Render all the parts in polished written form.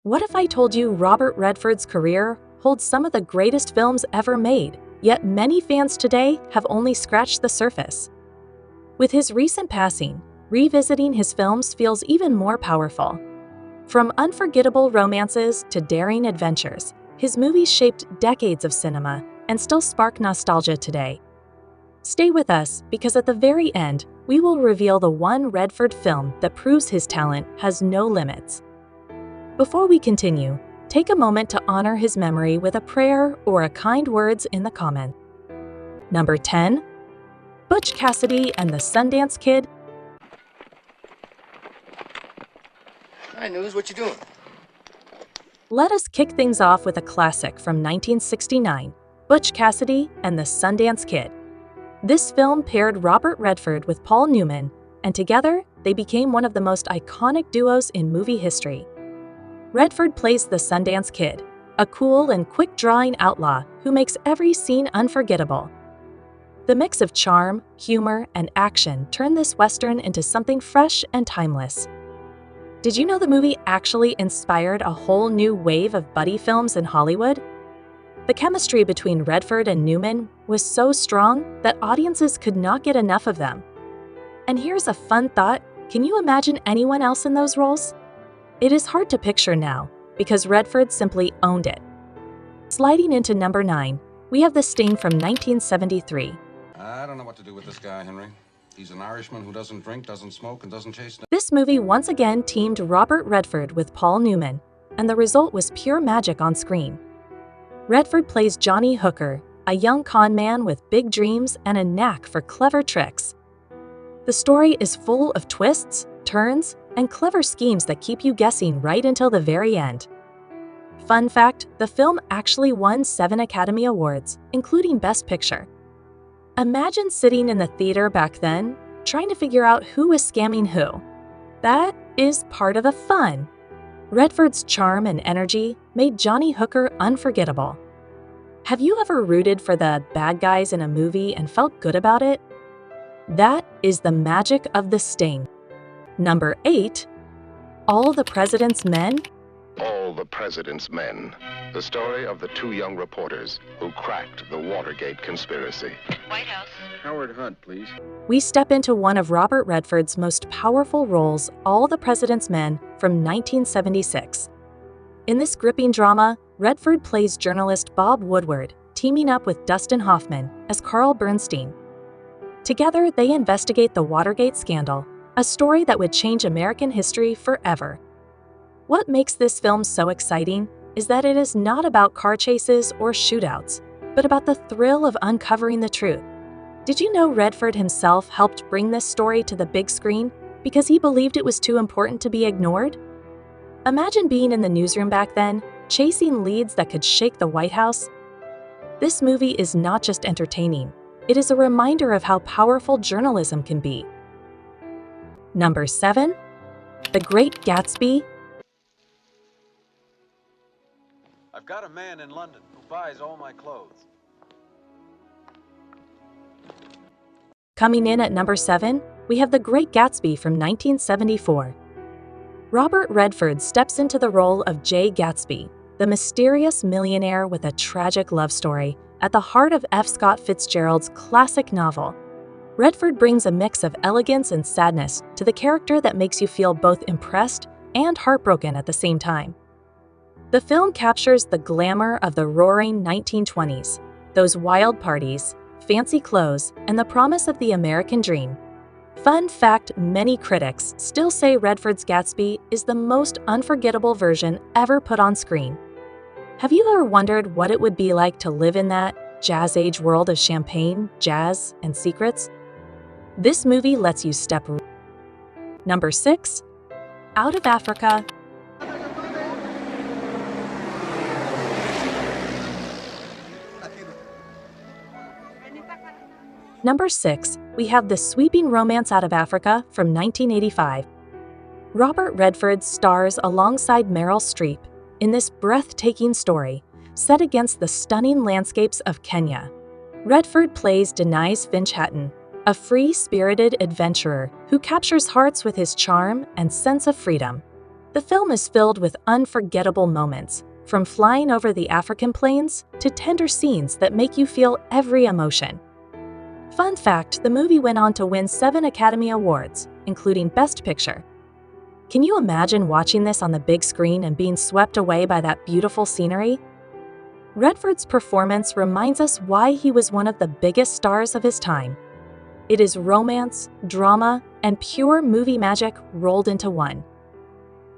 What if I told you Robert Redford's career holds some of the greatest films ever made, yet many fans today have only scratched the surface? With his recent passing, revisiting his films feels even more powerful. From unforgettable romances to daring adventures, his movies shaped decades of cinema and still spark nostalgia today. Stay with us because at the very end, we will reveal the one Redford film that proves his talent has no limits. Before we continue, take a moment to honor his memory with a prayer or a kind words in the comment. Number 10. Butch Cassidy and the Sundance Kid. Hi, News, what you doing? Let us kick things off with a classic from 1969, Butch Cassidy and the Sundance Kid. This film paired Robert Redford with Paul Newman, and together they became one of the most iconic duos in movie history. Redford plays the Sundance Kid, a cool and quick-drawing outlaw who makes every scene unforgettable. The mix of charm, humor, and action turned this Western into something fresh and timeless. Did you know the movie actually inspired a whole new wave of buddy films in Hollywood? The chemistry between Redford and Newman was so strong that audiences could not get enough of them. And here's a fun thought: can you imagine anyone else in those roles? It is hard to picture now, because Redford simply owned it. Sliding into number 9, we have The Sting from 1973. I don't know what to do with this guy, Henry. He's an Irishman who doesn't drink, doesn't smoke, and doesn't chase... This movie once again teamed Robert Redford with Paul Newman, and the result was pure magic on screen. Redford plays Johnny Hooker, a young con man with big dreams and a knack for clever tricks. The story is full of twists, turns, and clever schemes that keep you guessing right until the very end. Fun fact, the film actually won 7 Academy Awards, including Best Picture. Imagine sitting in the theater back then, trying to figure out who was scamming who. That is part of the fun. Redford's charm and energy made Johnny Hooker unforgettable. Have you ever rooted for the bad guys in a movie and felt good about it? That is the magic of The Sting. Number 8. All the President's Men. All the President's Men. The story of the 2 young reporters who cracked the Watergate conspiracy. White House. Howard Hunt, please. We step into one of Robert Redford's most powerful roles, All the President's Men, from 1976. In this gripping drama, Redford plays journalist Bob Woodward, teaming up with Dustin Hoffman as Carl Bernstein. Together, they investigate the Watergate scandal, a story that would change American history forever. What makes this film so exciting is that it is not about car chases or shootouts, but about the thrill of uncovering the truth. Did you know Redford himself helped bring this story to the big screen because he believed it was too important to be ignored? Imagine being in the newsroom back then, chasing leads that could shake the White House. This movie is not just entertaining, it is a reminder of how powerful journalism can be. Number 7. The Great Gatsby. I've got a man in London who buys all my clothes. Coming in at number 7, we have The Great Gatsby from 1974. Robert Redford steps into the role of Jay Gatsby, the mysterious millionaire with a tragic love story at the heart of F. Scott Fitzgerald's classic novel. Redford brings a mix of elegance and sadness to the character that makes you feel both impressed and heartbroken at the same time. The film captures the glamour of the roaring 1920s, those wild parties, fancy clothes, and the promise of the American dream. Fun fact, many critics still say Redford's Gatsby is the most unforgettable version ever put on screen. Have you ever wondered what it would be like to live in that jazz-age world of champagne, jazz, and secrets? This movie lets you step. Number 6. Out of Africa. Number 6, we have The Sweeping Romance Out of Africa from 1985. Robert Redford stars alongside Meryl Streep in this breathtaking story, set against the stunning landscapes of Kenya. Redford plays Denise Finch-Hatton, a free-spirited adventurer who captures hearts with his charm and sense of freedom. The film is filled with unforgettable moments, from flying over the African plains to tender scenes that make you feel every emotion. Fun fact, the movie went on to win 7 Academy Awards, including Best Picture. Can you imagine watching this on the big screen and being swept away by that beautiful scenery? Redford's performance reminds us why he was one of the biggest stars of his time. It is romance, drama, and pure movie magic rolled into one.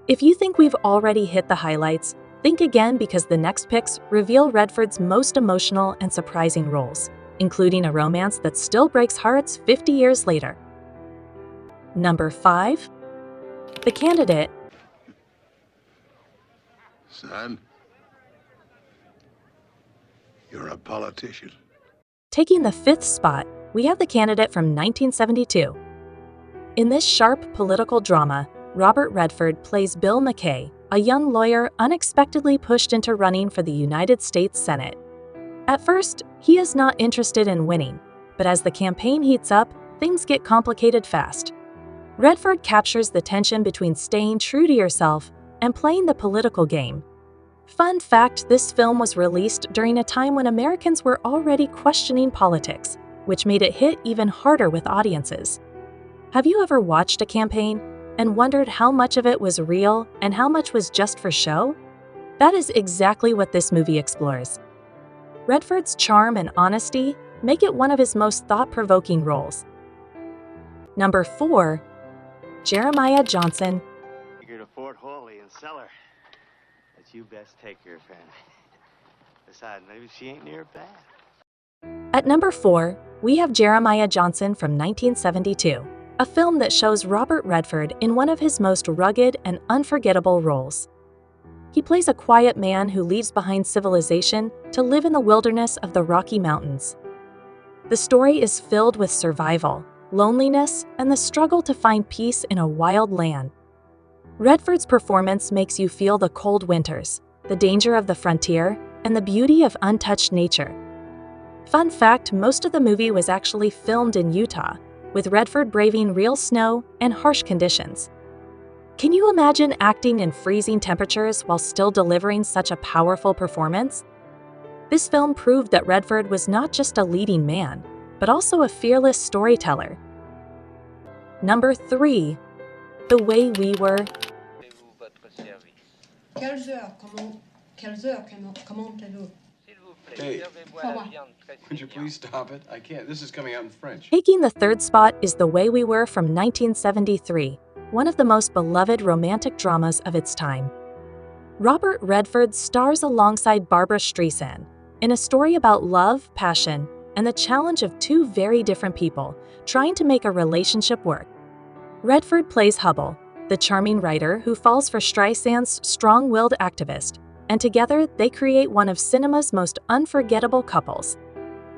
If you think we've already hit the highlights, think again, because the next picks reveal Redford's most emotional and surprising roles, including a romance that still breaks hearts 50 years later. Number 5. The Candidate. Son, you're a politician. Taking the 5th spot, we have The Candidate from 1972. In this sharp political drama, Robert Redford plays Bill McKay, a young lawyer unexpectedly pushed into running for the United States Senate. At first, he is not interested in winning, but as the campaign heats up, things get complicated fast. Redford captures the tension between staying true to yourself and playing the political game. Fun fact, this film was released during a time when Americans were already questioning politics, which made it hit even harder with audiences. Have you ever watched a campaign and wondered how much of it was real and how much was just for show? That is exactly what this movie explores. Redford's charm and honesty make it one of his most thought-provoking roles. Number 4. Jeremiah Johnson. Figured to Fort Hawley and sell her. But you best take her, friend. Besides, maybe she ain't near bad. At number 4, we have Jeremiah Johnson from 1972, a film that shows Robert Redford in one of his most rugged and unforgettable roles. He plays a quiet man who leaves behind civilization to live in the wilderness of the Rocky Mountains. The story is filled with survival, loneliness, and the struggle to find peace in a wild land. Redford's performance makes you feel the cold winters, the danger of the frontier, and the beauty of untouched nature. Fun fact, most of the movie was actually filmed in Utah, with Redford braving real snow and harsh conditions. Can you imagine acting in freezing temperatures while still delivering such a powerful performance? This film proved that Redford was not just a leading man, but also a fearless storyteller. Number 3. The Way We Were. Hey, would you please stop it? I can't. This is coming out in French. Taking the 3rd spot is The Way We Were from 1973, one of the most beloved romantic dramas of its time. Robert Redford stars alongside Barbara Streisand in a story about love, passion, and the challenge of 2 very different people trying to make a relationship work. Redford plays Hubble, the charming writer who falls for Streisand's strong-willed activist, and together they create one of cinema's most unforgettable couples.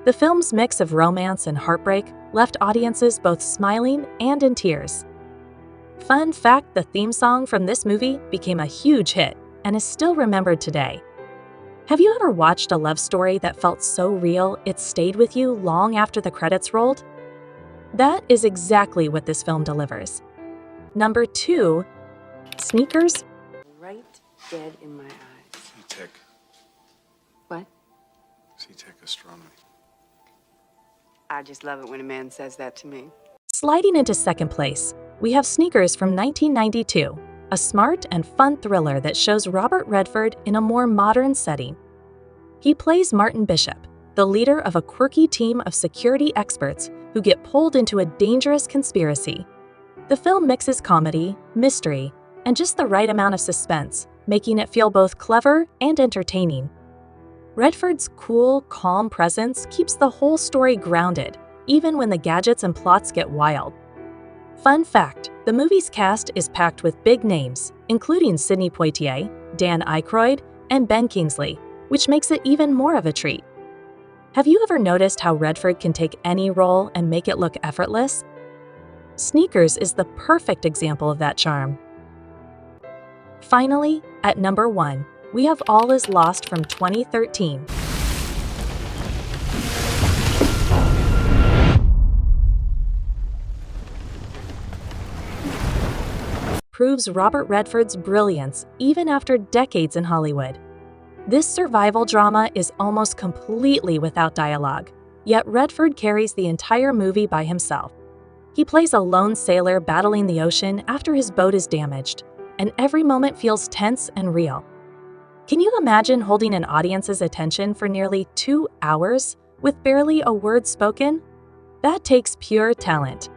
The film's mix of romance and heartbreak left audiences both smiling and in tears. Fun fact, the theme song from this movie became a huge hit and is still remembered today. Have you ever watched a love story that felt so real it stayed with you long after the credits rolled? That is exactly what this film delivers. Number 2. Sneakers. Right dead in my eyes. C-Tech. What? C-Tech astronomy. I just love it when a man says that to me. Sliding into 2nd place, we have Sneakers from 1992, a smart and fun thriller that shows Robert Redford in a more modern setting. He plays Martin Bishop, the leader of a quirky team of security experts who get pulled into a dangerous conspiracy. The film mixes comedy, mystery, and just the right amount of suspense, making it feel both clever and entertaining. Redford's cool, calm presence keeps the whole story grounded, even when the gadgets and plots get wild. Fun fact, the movie's cast is packed with big names, including Sidney Poitier, Dan Aykroyd, and Ben Kingsley, which makes it even more of a treat. Have you ever noticed how Redford can take any role and make it look effortless? Sneakers is the perfect example of that charm. Finally, at number 1, we have All Is Lost from 2013. proves Robert Redford's brilliance even after decades in Hollywood. This survival drama is almost completely without dialogue, yet Redford carries the entire movie by himself. He plays a lone sailor battling the ocean after his boat is damaged, and every moment feels tense and real. Can you imagine holding an audience's attention for nearly 2 hours with barely a word spoken? That takes pure talent.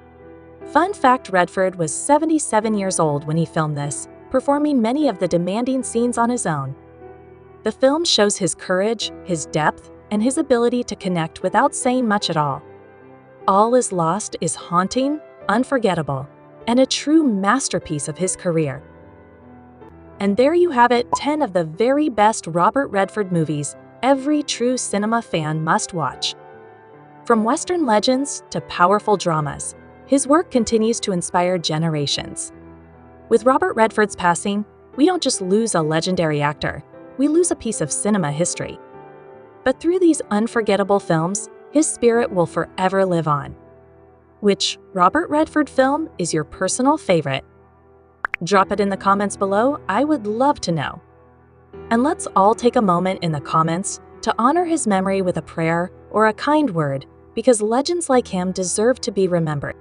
Fun fact: Redford was 77 years old when he filmed this, performing many of the demanding scenes on his own. The film shows his courage, his depth, and his ability to connect without saying much at all. All Is Lost is haunting, unforgettable, and a true masterpiece of his career. And there you have it, 10 of the very best Robert Redford movies every true cinema fan must watch. From Western legends to powerful dramas, his work continues to inspire generations. With Robert Redford's passing, we don't just lose a legendary actor, we lose a piece of cinema history. But through these unforgettable films, his spirit will forever live on. Which Robert Redford film is your personal favorite? Drop it in the comments below, I would love to know. And let's all take a moment in the comments to honor his memory with a prayer or a kind word, because legends like him deserve to be remembered.